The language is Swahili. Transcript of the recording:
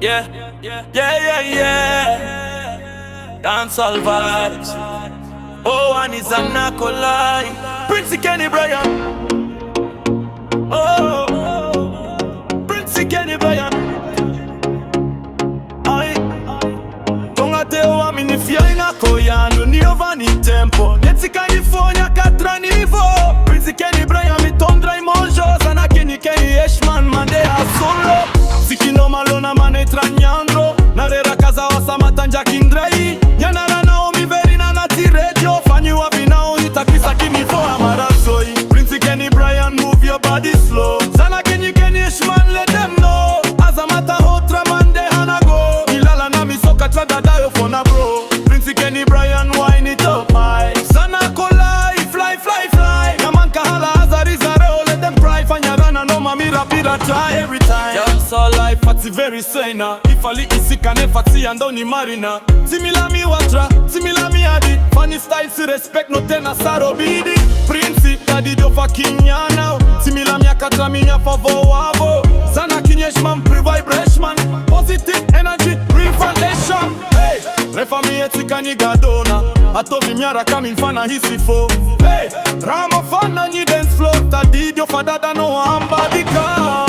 Yeah, yeah, yeah, yeah. Dancehall vibes. Oh, and it's Zanako line. Prince Kenny Bryan. Oh, Prince Kenny Bryan. Aye. Tonga te o amini fianga koyano ni ovani tempo. Neti California katra nivo. Prince Kenny Bryan mi tondra imonjo. Zanako ni Kenny Eshman mande a solo. Sikino malona mane tranyandro. Narera kaza wasa matanja kindrai. Yanara naomi verina nati radio. Fanyu wavinao itakisa kinifo amarazoi. Prince Kenny Bryan, move your body slow. Zanako ni Kenny Eshman, let them know. Azamata hotra mande hanago. Ilala na misoka tada dayo fona bro. Prince Kenny Bryan, wine it up high. Zanako life, fly, fly, fly. Yamanka hala azarizareo, let them cry. Fanyarana no mami rapida try every time. Dancehall life ati very sena. Ifali isika nefati andoni marina. Timila mi watra, timila mi adi. Funny style si respect no tena sarobidi. Prince kadi do fucking now. Timila mi akatra mi nya favo wavo. Zanako ni Eshman, pre-vibration. Positive energy, real foundation. Hey, refa mi etika ni gadona. Atovi miara kami mfana hisifo. Hey, rama fana ni dance floor. Tadidio fadada no ambadika.